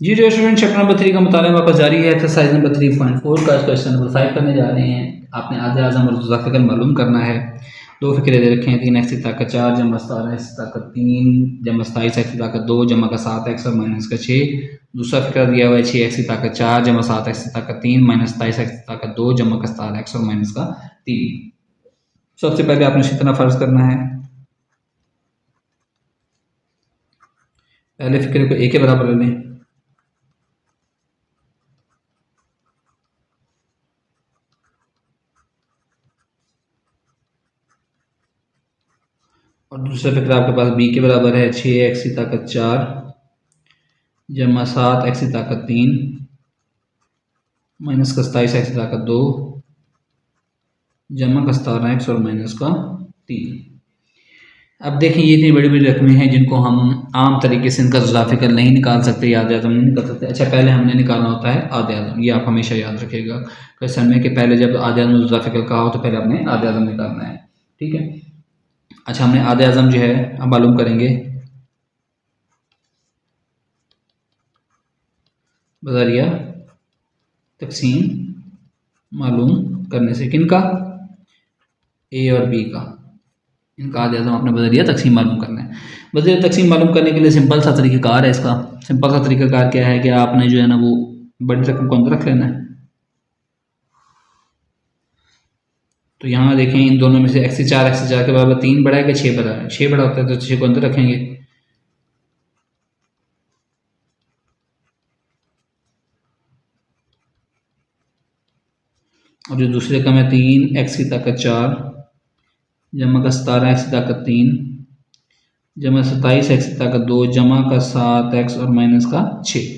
जी dear student, chapter number 3 का मुताला वापस जारी है। एक्सरसाइज नंबर 3.4 का क्वेश्चन नंबर 5 करने जा रहे हैं। आपने आधे आज़म और जुज़ा फ़िक्र मालूम करना है। दो फ़िक्रे दे रखे हैं, 3x की ताकत 4 जमा 17x की ताकत 3 जमा 27x की ताकत 2 जमा का 7x और माइनस का 6। दूसरा फ़िक्रा दिया हुआ है 6x की ताकत 4 जमा 7x की ताकत 3 माइनस 27x की ताकत 2 जमा का 7x और माइनस का 3। सबसे पहले आपने इसी तरह फ़र्ज करना है। पहले फ़िक्रे को a के बराबर ले लें और दूसरा फिक्रा आपके पास b के बराबर है 6x की ताकत 4 जमा 7x की ताकत 3 माइनस का 27x की ताकत 2 जमा का 17x और माइनस का 3। अब देखें, ये इतनी बड़ी बड़ी रकमें हैं जिनको हम आम तरीके से इनका जुज़ाफ़िकल नहीं निकाल सकते, आधे आज़म नहीं निकाल सकते। अच्छा, पहले हमने निकालना होता है आधे आज़म। ये आप हमेशा याद रखिएगा क्वेश्चन में कि पहले जब आधे आज़म जुज़ाफ़िकल कहा हो तो पहले आपने आधे आज़म निकालना है। ठीक है। अच्छा, हमने आधे आज़म जो है अब मालूम करेंगे बज़रिया तक़सीम मालूम करने से। किनका? ए और बी का। इनका आधे आज़म आपने बज़रिया तक़सीम मालूम करना है। बज़रिया तक़सीम मालूम करने के लिए सिंपल सा तरीक़ाकार है इसका। सिंपल सा तरीक़ाकार क्या है कि आपने जो है ना वो बड़ी रकम को अंदर रख लेना है। तो यहाँ देखें, इन दोनों में से x से 4 के बराबर 3 बड़ा है कि 6 बड़ा है? 6 बड़ा होता है तो 6 को अंदर रखेंगे। और जो दूसरी रकम है 3x की ताकत 4 जमा का 17x की ताकत 3 जमा 27x की ताकत 2 जमा का 7x और माइनस का 6।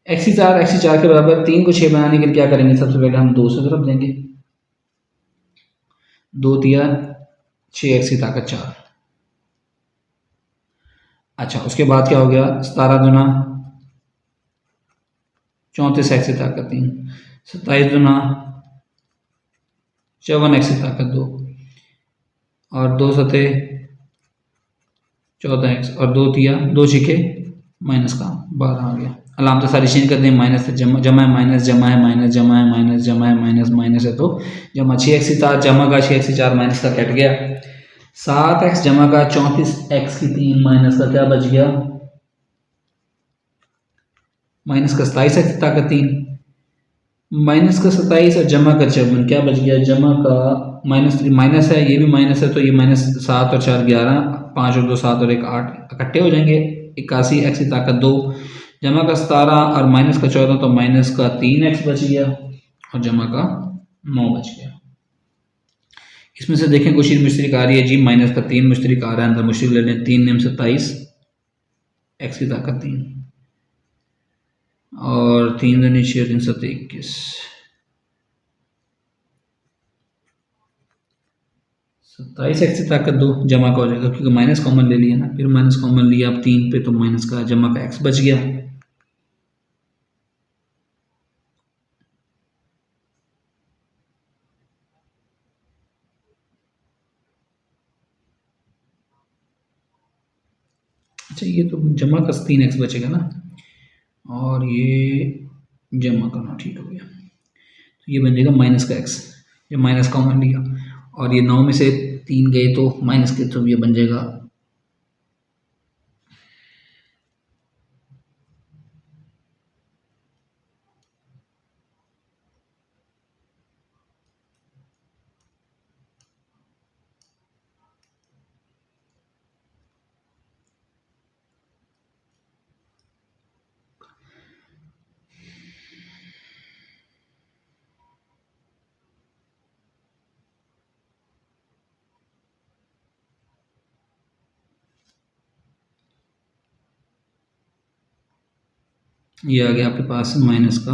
x की 4 के बराबर 3 को 6 बनाने के लिए क्या करेंगे? सबसे पहले हम 2 से ज़रब देंगे। 2 तिया 6x की ताकत 4। अच्छा, उसके बाद क्या हो गया? 17 दुना 34x की ताकत 3, 27 दुना 54x की ताकत 2 और 2 सते 14x और 2 तिया 2 छिके माइनस का 12 आ गया। अलामत सारी चेंज कर दें। माइनस से जमा है माइनस, जमा है माइनस, जमा है माइनस, जमा है माइनस, माइनस है तो जमा। 6x की 4 जमा का 6x की 4 माइनस का कट गया। 7x जमा का 34x की 3 माइनस का क्या बच गया? माइनस का 27x की ताकत 3 माइनस का 27 और जमा का 54 क्या बच गया? जमा का माइनस माइनस है, ये भी माइनस है तो ये माइनस 7 और 4 11, 5 और 2 7 और 1 8 इकट्ठे हो जाएंगे। 81x की ताकत 2 जमा का 17 और माइनस का 14 तो माइनस का 3x बच गया और जमा का 9 बच गया। इसमें से देखें कुछ मुश्तरक आ रही है जी। माइनस का 3 मुश्तरक आ रहा है, अंदर मुश्तरक ले लें। 3 निम 27 x की ताकत 3 और 3 दूनी 6 3 7 21 27x की ताकत 2 जमा का हो जाएगा क्योंकि माइनस कॉमन ले लिया ना। फिर माइनस कॉमन लिया अब 3 पे तो माइनस का जमा का x बच गया। अच्छा, ये तो जमा का 3x बचेगा ना और ये जमा करना ठीक हो गया तो ये बन जाएगा माइनस का x। ये माइनस कॉमन लिया और ये 9 में से 3 गए तो माइनस के तो ये बन जाएगा। ये आ गया आपके पास माइनस का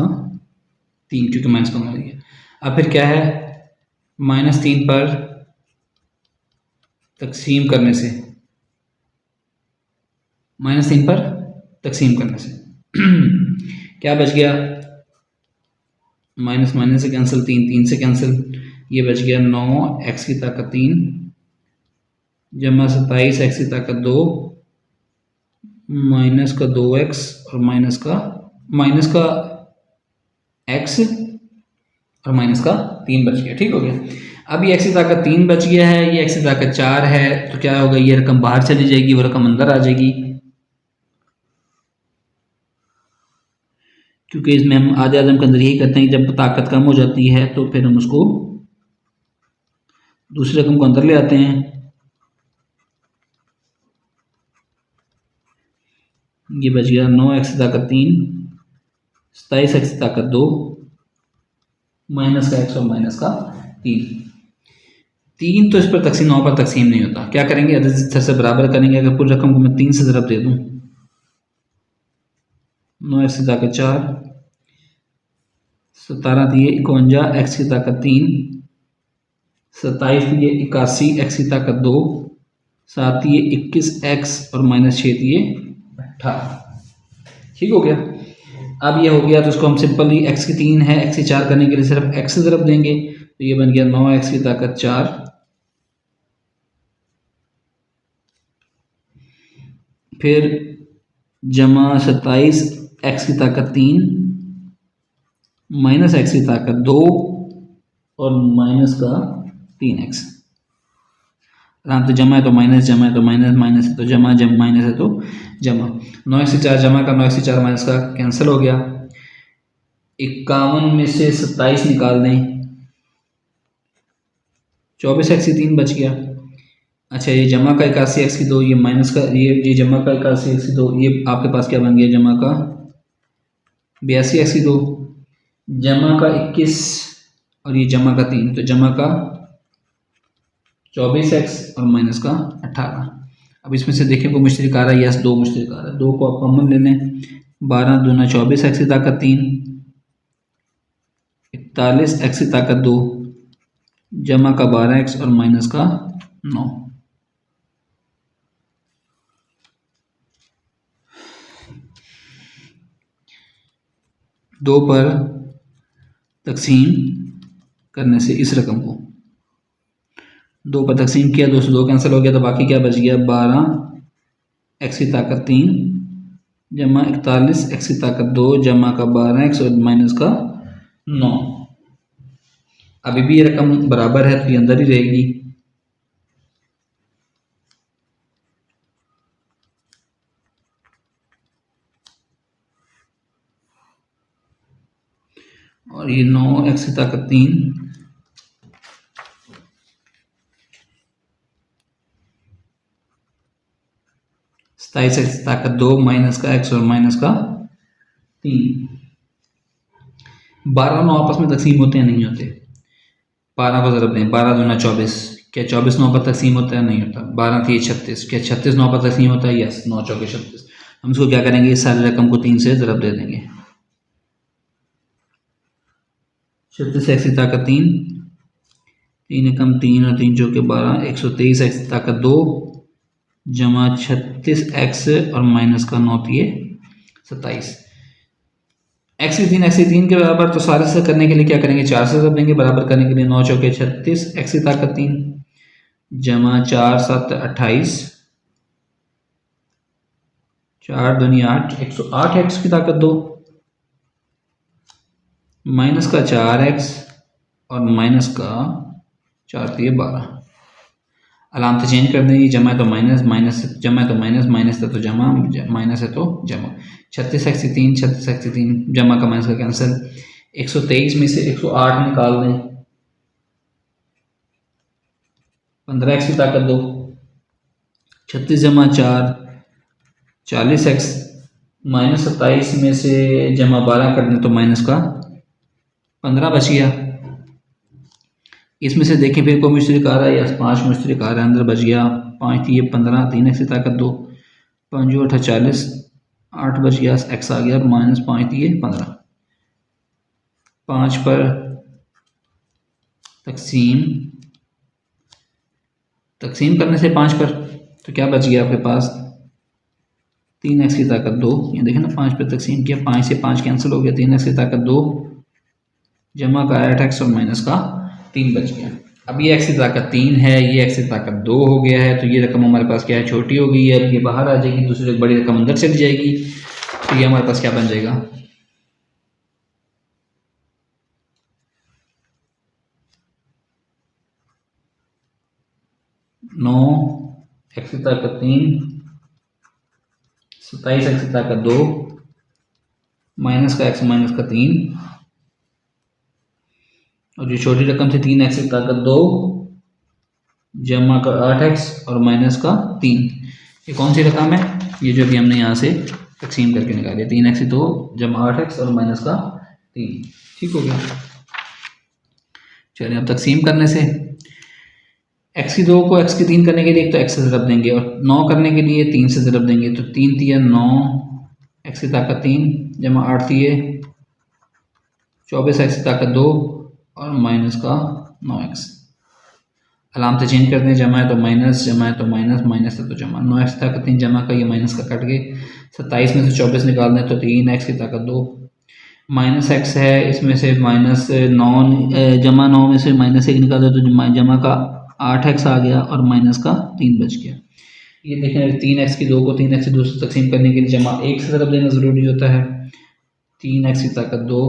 3 क्योंकि माइनस कॉमन लिया। अब फिर क्या है? -3 पर तकसीम करने से, -3 पर तकसीम करने से क्या बच गया? माइनस माइनस से कैंसिल, 3 3 से कैंसिल, ये बच गया 9x की ताकत 3 जमा 27x की ताकत 2 माइनस का 2x और माइनस का x और माइनस का 3 बच गया। ठीक हो गया। अब ये x की ताकत 3 बच गया है, ये x की ताकत 4 है, तो क्या होगा, ये रकम बाहर चली जाएगी, वो रकम अंदर आ जाएगी, क्योंकि इसमें हम आधे आदम के अंदर यही करते हैं कि जब ताकत कम हो जाती है तो फिर हम उसको दूसरी रकम को अंदर ले आते हैं। ये बच गया 9x की ताकत 3, 27x की ताकत 2, माइनस का x और माइनस का 3 तो इस पर तकसीम 9 पर तकसीम नहीं होता। क्या करेंगे, अदद से बराबर करेंगे। अगर पूरी रकम को मैं 3 से ज़रब दे दूँ, 9x की ताकत 4, 17 दिए 51, x की ताकत 3, 27 दिए 81, x की ताकत 2, 7 दिए 21x और माइनस 6 दिए 18। ठीक हो गया। अब ये हो गया तो उसको हम सिंपली x की 3 है, x की 4 करने के लिए सिर्फ x से ज़रब देंगे, तो ये बन गया 9x की ताकत 4, फिर जमा 27x की ताकत 3, माइनस x की ताकत 2 और माइनस का 3x। तो जमा है तो माइनस, जमा है तो माइनस, माइनस है तो जमा, जब माइनस है तो जमा। 9x की 4 जमा का, 9x की 4 माइनस का कैंसिल हो गया। 51 में से 27 निकाल दें, 24x की 3 बच गया। अच्छा, ये जमा का 81x की 2, ये माइनस का, ये जमा का 81x की 2, ये आपके पास क्या बन गया, जमा का 82x की 2, जमा का 21 और ये जमा का 3, तो जमा का 24x और माइनस का 18। अब इसमें से देखें को मुश्तरक आ रहा है, यस 2 मुश्तरक आ रहा है, 2 को आप कॉमन ले लें, 12 दूना 24x की ताकत 3, 41x की ताकत 2, जमा का 12x और माइनस का 9। दो पर तकसीम करने से इस रकम को 2 पर तकसीम किया, 2 से 2 कैंसिल हो गया, तो बाकी क्या बच गया, 12x की ताकत 3 जमा 41x की ताकत 2 जमा का 12x और माइनस का 9। अभी भी ये रकम बराबर है तो ये अंदर ही रहेगी। और ये 9x की ताकत 3 27x की ताकत 2 माइनस का x और माइनस का 3। 12 9 आपस में तकसीम होते हैं, नहीं होते। 12 को ज़रब दें, 12 दूना 24, क्या 24 9 पर तकसीम होता है, नहीं होता। 12 थी 36, क्या 36 9 पर तकसीम होता है, यस 9 चौके 36। हम इसको क्या करेंगे, इस सारी रकम को 3 से ज़रब दे देंगे। 36x की ताकत 3, 3 एकम 3 और 3 चौके 12, 123x की ताकत 2 जमा 36x और माइनस का 9 दिए 27। x की 3 के बराबर, तो सारे से करने के लिए क्या करेंगे, 4 से ज़रब देंगे। बराबर करने के लिए 9 चौके 36, x की ताकत 3 जमा 4 7 28, 4 दूनी 8, 108x की ताकत 2 माइनस का 4x और माइनस का 4 दिए 12। अलामत चेंज कर देंगे, जमा है तो माइनस, माइनस जमा है तो माइनस, माइनस है तो जमा, माइनस है तो जमा। 36x की 3, 36x की 3 जमा का माइनस का कैंसिल। 123 में से 108 निकाल दें, 15x की ताकत 2, 36 जमा 4 40x, माइनस 27 में से जमा 12 कर दें तो माइनस का 15 बच गया। इसमें से देखें फिर को मुश्तरक आ रहा है, या 5 मुश्तरक आ रहा है, अंदर बच गया 5 दिए 15, 3x की ताकत 2, 5 8 40, 8 बच गया, x आ गया, माइनस 5 दिए 15। 5 पर तकसीम करने से 5 पर, तो क्या बच गया आपके पास, 3x की ताकत 2, ये देखें ना 5 पर तकसीम किया, 5 से 5 कैंसिल हो गया, 3x की ताकत 2 जमा का 8x और माइनस का 3 बच गया। अब ये एक्स की ताकत 3 है, ये एक्स की ताकत 2 हो गया है, तो ये रकम हमारे पास क्या है, छोटी हो गई है। अब ये बाहर आ जाएगी, दूसरी बड़ी रकम अंदर चली जाएगी, तो ये हमारे पास क्या बन जाएगा, 9 एक्स की ताकत 3 27 एक्स की ताकत 2 माइनस का एक्स माइनस का 3, और जो छोटी रकम थी 3 एक्स की ताकत 2 जमा का 8 एक्स और माइनस का 3। ये कौन सी रकम है, ये जो अभी हमने यहाँ से तकसीम करके निकाली, 3 एक्स 2 जमा 8 एक्स और माइनस का 3। ठीक हो गया। चलिए अब तकसीम करने से एक्स की 2 को एक्स की 3 करने के लिए एक तो एक्स से ज़रब देंगे और 9 करने के लिए 3 से ज़रब देंगे, तो 3 तिया 9 एक्स की ताकत 3 जमा 8 तिये 24 एक्स की ताकत 2 और माइनस का 9 एक्स। अलामत चेंज करते हैं, जमा है तो माइनस, जमा है तो माइनस, माइनस है तो जमा। 9 एक्स की ताकत 3 जमा का, ये माइनस का कट गए, 27 में से 24 निकाल दें तो 3 एक्स की ताकत 2 माइनस एक्स है, इसमें से माइनस 9 जमा 9 में से माइनस 1 निकाल दें तो जमा का 8 एक्स आ गया और माइनस का 3 बच गया। ये देखें 3 एक्स की 2 को 3 एक्स की 2 से तकसीम करने के लिए जमा 1 से तरफ देना ज़रूरी होता है। 3 एक्स की ताकत 2,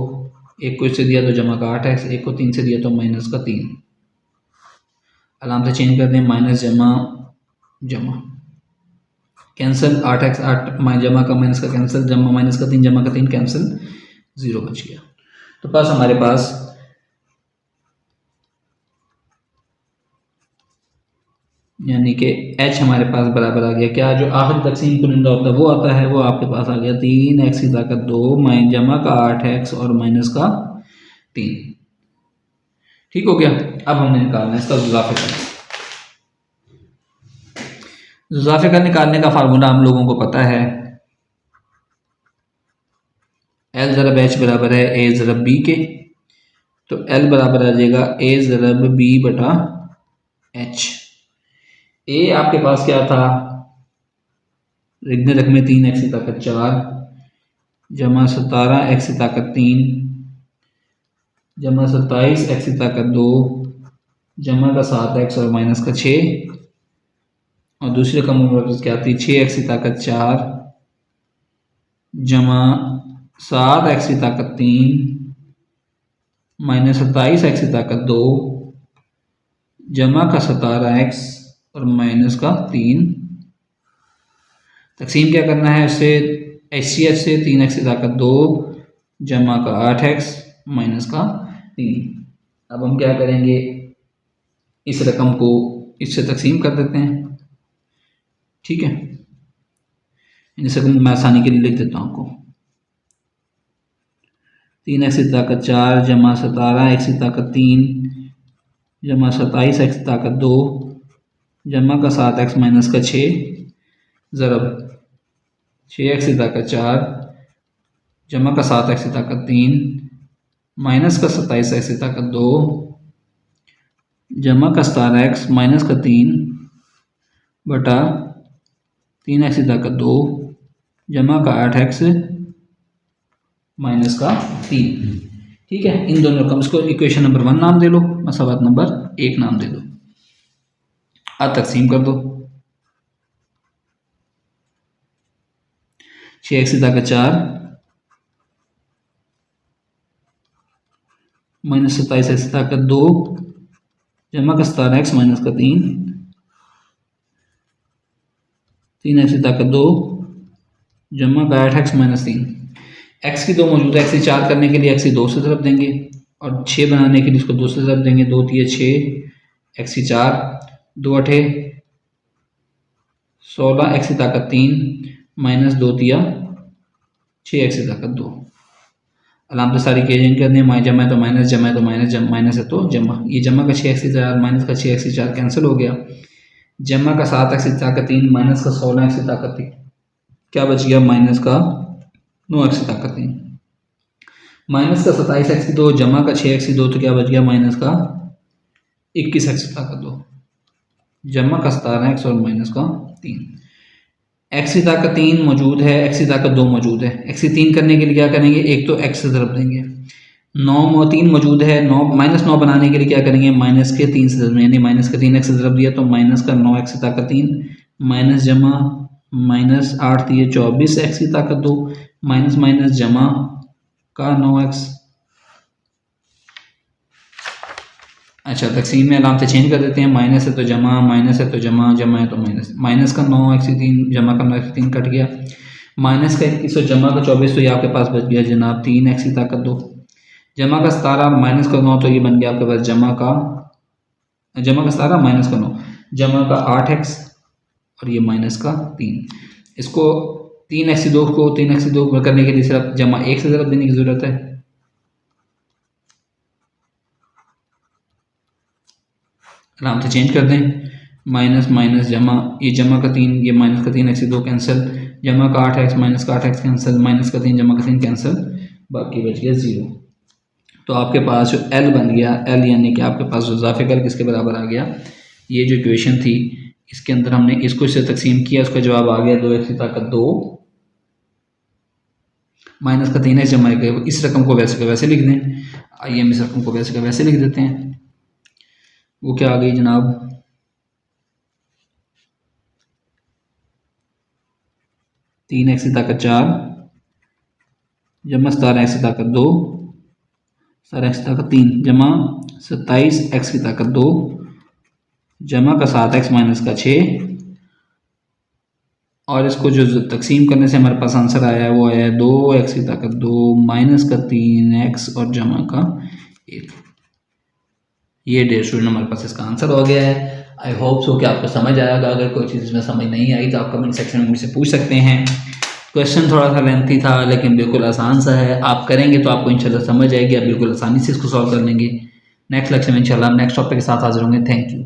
एक को इससे दिया तो जमा का 8 एक्स, एक को 3 से दिया तो माइनस का 3। अलामत चेंज कर दें, माइनस जमा जमा कैंसिल, 8 एक्स 8 जमा का माइनस का कैंसिल, जमा माइनस का 3 जमा का 3 कैंसिल, 0 बच गया। तो बस हमारे पास यानी कि h हमारे पास बराबर आ गया क्या, जो आखिरी तकसीम कुनिंदा होता है वो आता है, वो आपके पास आ गया 3 एक्स की ताकत 2 जमा का 8 एक्स और माइनस का 3। ठीक हो गया। अब हमने निकालना है इसका जुज़ाफ़े का निकालने का फार्मूला हम लोगों को पता है, L ज़रब H बराबर है A ज़रब B के, तो L बराबर आ जाएगा A ज़रब B बटा H। A आपके पास क्या था, लिखने रकमें 3 एक्स की ताकत 4 जमा 17 एक्स की ताकत 3 जमा 27 एक्स की ताकत 2 जमा का 7 एक्स और माइनस का 6, और दूसरी रकम क्या थी 6 एक्स की ताकत 4 जमा 7 एक्स की ताकत 3 माइनस 27 एक्स की ताकत 2 जमा का 17 एक्स और माइनस का 3। तकसीम क्या करना है, उससे HCF से 3 एक्स की ताकत 2 जमा का 8 एक्स माइनस का 3। अब हम क्या करेंगे, इस रकम को इससे तकसीम कर देते हैं। ठीक है, इस रकम को मैं आसानी के लिए लिख देता हूँ आपको, 3 एक्स की ताकत 4 जमा 17 एक्स की ताकत 3 जमा 27 एक्स की ताकत 2 जमा का 7 एक्स माइनस का 6 ज़रब 6 एक्स की ताकत 4 जमा का 7 एक्स की ताकत 3 माइनस का 27 एक्स की ताकत 2 जमा का 17 एक्स माइनस का 3 बटा 3 एक्स की ताकत 2 जमा का 8 एक्स माइनस का 3। ठीक है, इन दोनों रकम को इक्वेशन नंबर 1 नाम दे लो, मसवात नंबर 1 नाम दे दो। अब तकसीम कर दो, 6 एक्स की ताकत 4 माइनस 27 एक्स की ताकत 2 जमा का 17 एक्स माइनस का 3 एक्स की ताकत 2 जमा का 8 एक्स माइनस 3। एक्स की 2 मौजूद है, एक्स की 4 करने के लिए एक्स की 2 से ज़रब देंगे और 6 बनाने के लिए इसको 2 से ज़रब देंगे, 2 तिया 6 एक्स की 4 2 अठे 16 एक्स की ताकत 3 माइनस 2 तिया 6 एक्स की ताकत 2। अलामत सारी के चेंज कर दें, जमा है तो माइनस, जमा है तो माइनस, माइनस है तो जमा। ये जमा का 6 एक्स की 4 माइनस का 6 एक्स की 4 कैंसिल हो गया, जमा का 7 एक्स की ताकत 3 माइनस का 16 एक्स की ताकत 3 क्या बच गया, माइनस का 9 एक्स की ताकत 3 माइनस का 27 एक्स की 2 जमा का 6 एक्स की 2 तो क्या बच गया, माइनस का 21 एक्स की ताकत 2 जमा का 17 एक्स और माइनस का 3। एक्स की ताकत 3 मौजूद है, एक्स की ताकत 2 मौजूद है। एक्स की 3 करने के लिए क्या करेंगे, एक तो एक्स से ज़रब देंगे, 3 मौजूद है, 9 -9 बनाने के लिए क्या करेंगे, माइनस के 3 से ज़रब, यानी माइनस का 3x से ज़रब दिया तो माइनस का 9x की ताकत 3 माइनस जमा माइनस 8 दिए 24x की ताकत 2 माइनस माइनस जमा का 9x। अच्छा, तकसीम में अलामतें चेंज कर देते हैं, माइनस है तो जमा, माइनस है तो जमा, जमा है तो माइनस। माइनस का 9x की 3 जमा का 9x की 3 कट गया, माइनस का 21 और जमा का 24 तो ये आपके पास बच गया जनाब 3x की ताकत 2, जमा का 17 माइनस का 9 तो ये बन गया आपके पास जमा का 17 माइनस का 9 जमा का 8x और ये माइनस का 3। इसको 3x2 को 3x2 करने के लिए सिर्फ जमा 1 से ज़रब देने की ज़रूरत है। अलामतें चेंज कर दें, माइनस माइनस जमा, ये जमा का 3 ये माइनस का 3x2 कैंसिल, जमा का 8x माइनस का 8x कैंसिल, माइनस का 3 जमा का 3 कैंसिल, बाकी बच गया 0। तो आपके पास जो L बन गया, L यानी कि आपके पास जो इज़ाफ़े कर किसके बराबर आ गया, ये जो इक्वेशन थी इसके अंदर हमने इसको इससे तकसीम किया, उसका जवाब आ गया 2x की ताकत 2 माइनस का 3x जमा के, इस रकम को वैसे का वैसे लिख दें। आइए हम इस रकम को वैसे का वैसे लिख देते हैं। वो क्या आ गई जनाब, 3x की ताकत 4 जमा 17x की ताकत 2 17x की ताकत 3 जमा 27x की ताकत 2 जमा का 7x माइनस का 6, और इसको जो तकसीम करने से हमारे पास आंसर आया है वो आया है 2x की ताकत 2 माइनस का 3x और जमा का 1। ये डेढ़ स्टूडेंट हमारे पास इसका आंसर हो गया है। आई होप सो कि आपको समझ आएगा। अगर कोई चीज़ में समझ नहीं आई तो आप कमेंट सेक्शन में मुझसे पूछ सकते हैं। क्वेश्चन थोड़ा सा लेंथी था लेकिन बिल्कुल आसान सा है, आप करेंगे तो आपको इंशाल्लाह समझ आएगी, आप बिल्कुल आसानी से इसको सॉल्व कर लेंगे। नेक्स्ट लेक्चर में इंशाल्लाह हम नेक्स्ट टॉपिक के साथ हाजिर होंगे। Thank you.